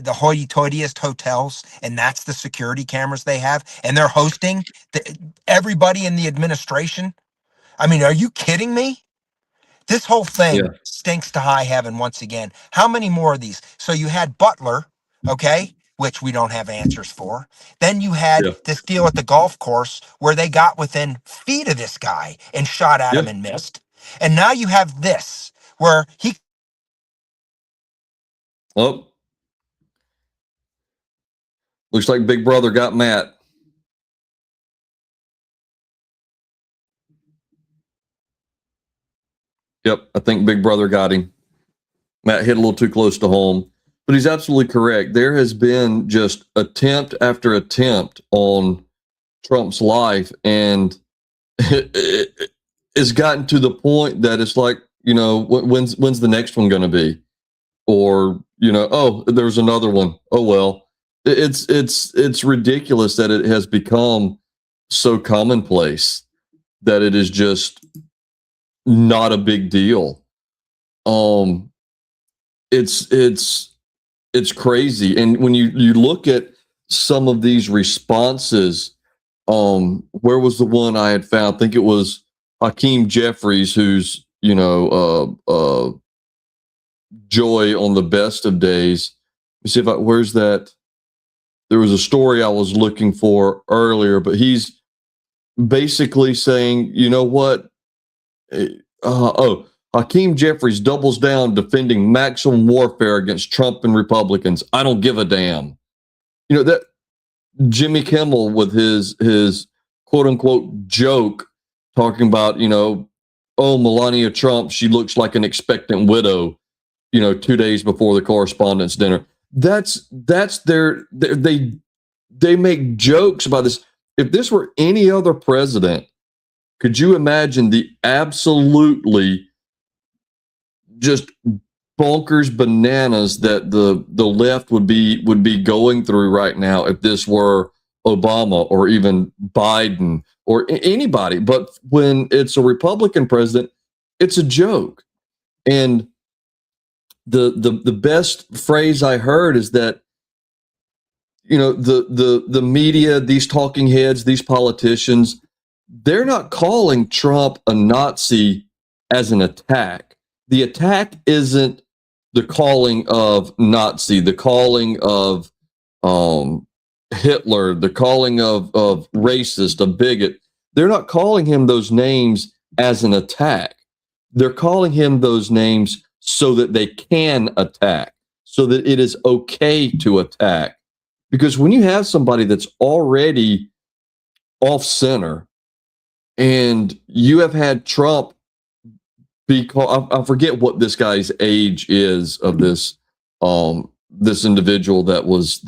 hoity-toityest hotels, and that's the security cameras they have. And they're hosting everybody in the administration. I mean, are you kidding me? This whole thing stinks to high heaven once again. How many more of these? So you had Butler, okay, which we don't have answers for. Then you had this deal at the golf course where they got within feet of this guy and shot at him and missed. And now you have this where he... Oh. Looks like Big Brother got Matt. Yep, I think Big Brother got him. Matt hit a little too close to home. But he's absolutely correct. There has been just attempt after attempt on Trump's life, and it's gotten to the point that it's like, when's the next one going to be? Or, oh, there's another one. Oh, well. It's ridiculous that it has become so commonplace that it is just not a big deal. It's crazy. And when you look at some of these responses, where was the one I had found? I think it was Hakeem Jeffries, who's, Joy on the best of days. Let me see where's that? There was a story I was looking for earlier, but he's basically saying, you know what? Hakeem Jeffries doubles down defending maximum warfare against Trump and Republicans. I don't give a damn. That Jimmy Kimmel with his quote unquote joke talking about, oh, Melania Trump, she looks like an expectant widow, 2 days before the correspondence dinner. That's they make jokes about this. If this were any other president, could you imagine the absolutely just bonkers bananas that the left would be going through right now if this were Obama or even Biden or anybody? But when it's a Republican president, it's a joke. And the best phrase I heard is that, the media, these talking heads, these politicians, they're not calling Trump a Nazi as an attack. The attack isn't the calling of Nazi, the calling of Hitler, the calling of racist, a bigot. They're not calling him those names as an attack. They're calling him those names so that they can attack, so that it is okay to attack. Because when you have somebody that's already off center, and you have had Trump be called, I forget what this guy's age is of this this individual that was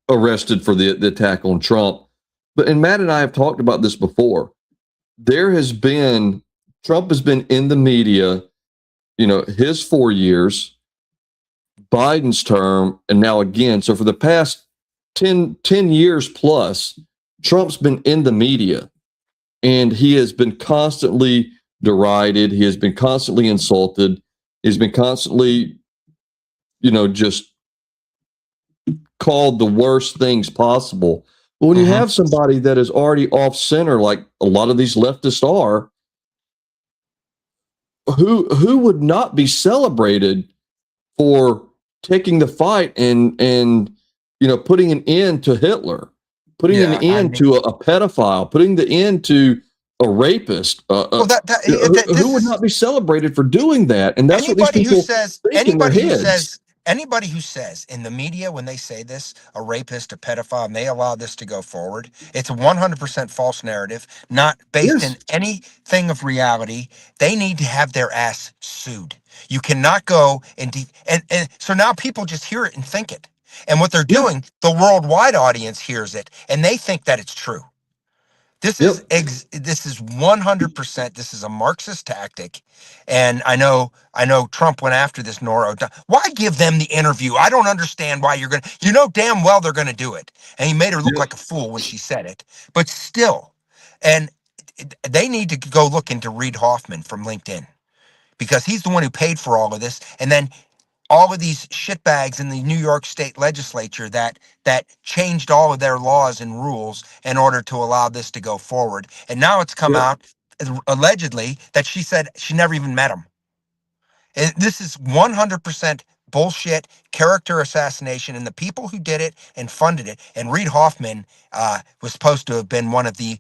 arrested for the attack on Trump. But and Matt and I have talked about this before. Trump has been in the media, his 4 years, Biden's term, and now again. So for the past 10 years plus, Trump's been in the media, and he has been constantly derided. He has been constantly insulted. He's been constantly, just called the worst things possible. But when you have somebody that is already off center, like a lot of these leftists are, who would not be celebrated for taking the fight and putting an end to Hitler, putting an end to a pedophile, putting the end to a rapist? Who would not be celebrated for doing that? And that's what these people think in their heads. Anybody who says in the media, when they say this, a rapist, a pedophile, and they allow this to go forward, it's a 100% false narrative, not based in anything of reality. They need to have their ass sued. You cannot go and so now people just hear it and think it. And what they're doing, the worldwide audience hears it, and they think that it's true. This is 100%. This is a Marxist tactic, and I know Trump went after this Nora. Why give them the interview? I don't understand why you're gonna. You know damn well they're gonna do it, and he made her look like a fool when she said it. But still, and they need to go look into Reid Hoffman from LinkedIn, because he's the one who paid for all of this, and then all of these shitbags in the New York State legislature that changed all of their laws and rules in order to allow this to go forward. And now it's come out, allegedly, that she said she never even met him. And this is 100% bullshit, character assassination, and the people who did it and funded it. And Reid Hoffman was supposed to have been one of the,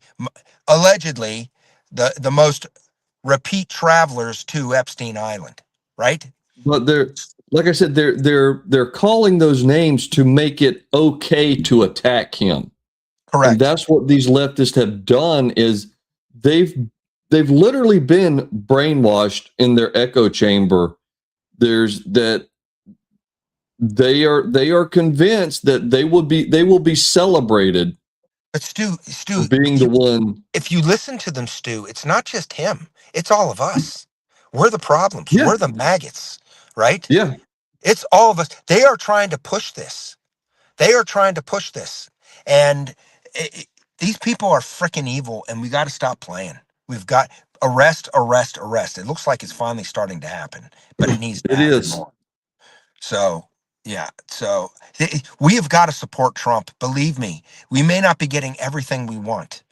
allegedly, the most repeat travelers to Epstein Island, right? But like I said, they're calling those names to make it okay to attack him. Correct. And that's what these leftists have done, is they've literally been brainwashed in their echo chamber. They are convinced that they will be celebrated. But Stu, being the one. If you listen to them, Stu, it's not just him. It's all of us. We're the problems. Yeah. We're the maggots, right? Yeah. It's all of us. They are trying to push this. And these people are freaking evil, and we got to stop playing. We've got arrest. It looks like it's finally starting to happen, but it needs to happen more. So, yeah. So we have got to support Trump. Believe me, we may not be getting everything we want.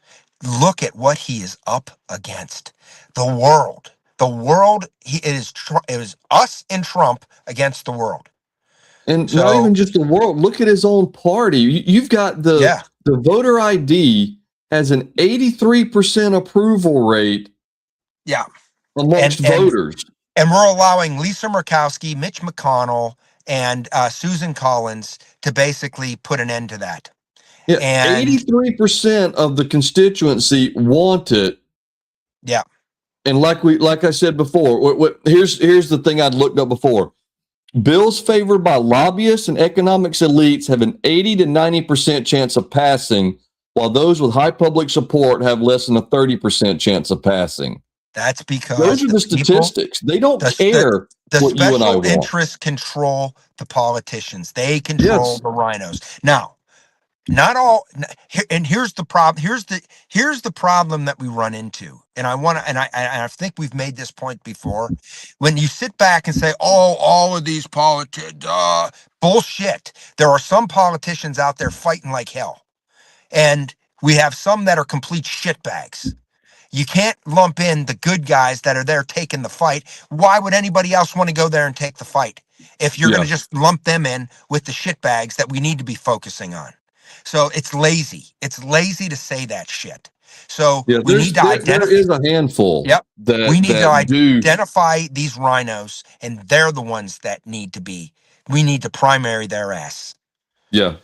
Look at what he is up against. The world. It is us and Trump against the world. And so, not even just the world. Look at his own party. You've got the voter ID has an 83% approval rate. Yeah. Amongst voters. And we're allowing Lisa Murkowski, Mitch McConnell, and Susan Collins to basically put an end to that. Yeah, And 83% of the constituency want it. yeah, And like I said before, here's the thing I'd looked up before. Bills favored by lobbyists and economics elites have an 80 to 90% chance of passing, while those with high public support have less than a 30% chance of passing. that's because Those are the statistics. They don't care the what you and I special want. interests control the politicians. They control Yes. the rhinos. Now, not all, and here's the problem. Here's the problem that we run into. And I think we've made this point before. When you sit back and say, "Oh, all of these politicians, bullshit," there are some politicians out there fighting like hell, and we have some that are complete shitbags. You can't lump in the good guys that are there taking the fight. Why would anybody else want to go there and take the fight if you're going to just lump them in with the shitbags that we need to be focusing on? So it's lazy. It's lazy to say that shit. So we need to identify. There is a handful. Yep. We need to do. identify these rhinos, and they're the ones that need to be. We need to primary their ass. Yeah.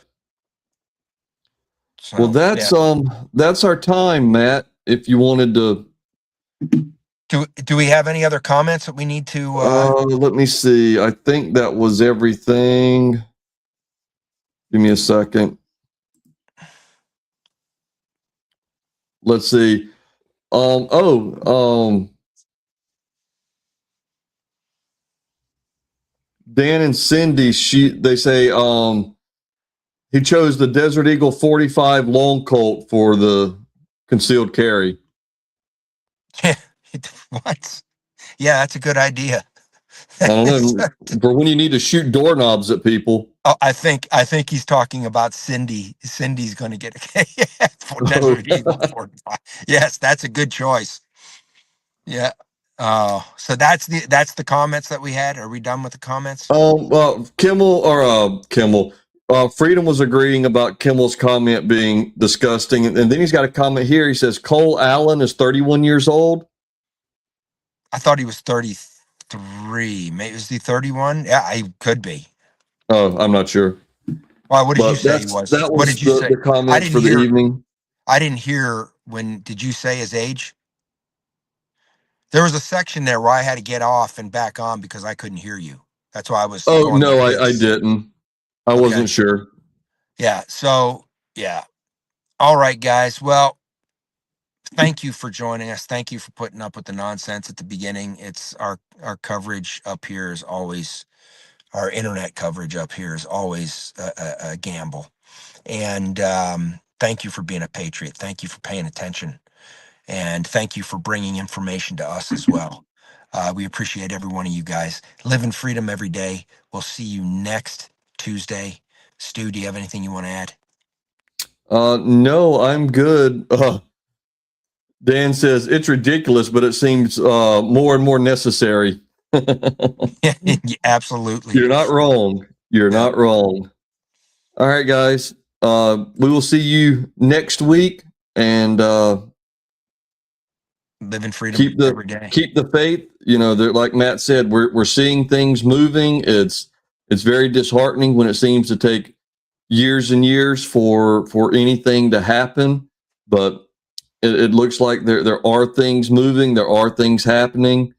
So, Well, that's our time, Matt. If you wanted to. Do we have any other comments that we need to? Let me see. I think that was everything. Give me a second. Let's see. Dan and Cindy, they say he chose the Desert Eagle 45 long Colt for the concealed carry. What? Yeah, that's a good idea. I don't know, for when you need to shoot doorknobs at people. Oh, I think he's talking about Cindy. Cindy's going to get a for Desert Eagle 45. Yes, that's a good choice. Yeah. So that's the comments that we had. Are we done with the comments? Kimmel. Freedom was agreeing about Kimmel's comment being disgusting, and then he's got a comment here. He says Cole Allen is 31 years old. I thought he was 33. Maybe was he 31? Yeah, he could be. Oh, I'm not sure. Why? What did you say he was? What did you say? The comments for the evening. I didn't hear did you say his age? There was a section there where I had to get off and back on because I couldn't hear you. That's why I was. Oh, no, I didn't. I wasn't sure. Yeah. So, yeah. All right, guys. Well, thank you for joining us. Thank you for putting up with the nonsense at the beginning. It's our coverage up here is always, our internet coverage up here is always a gamble. And thank you for being a patriot. Thank you for paying attention. And thank you for bringing information to us as well. We appreciate every one of you guys. Live in freedom every day. We'll see you next Tuesday. Stu, do you have anything you want to add? No, I'm good. Dan says it's ridiculous, but it seems more and more necessary. Yeah, absolutely. You're not wrong. You're not wrong. All right, guys. We will see you next week, and live in freedom every day. Keep the faith. You know, like Matt said, we're seeing things moving. It's very disheartening when it seems to take years and years for anything to happen, but it looks like there are things moving. There are things happening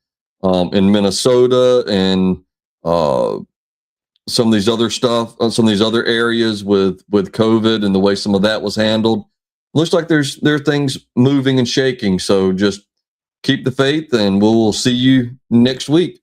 in Minnesota and some of these other stuff, some of these other areas with COVID and the way some of that was handled. Looks like there are things moving and shaking. So just keep the faith, and we'll see you next week.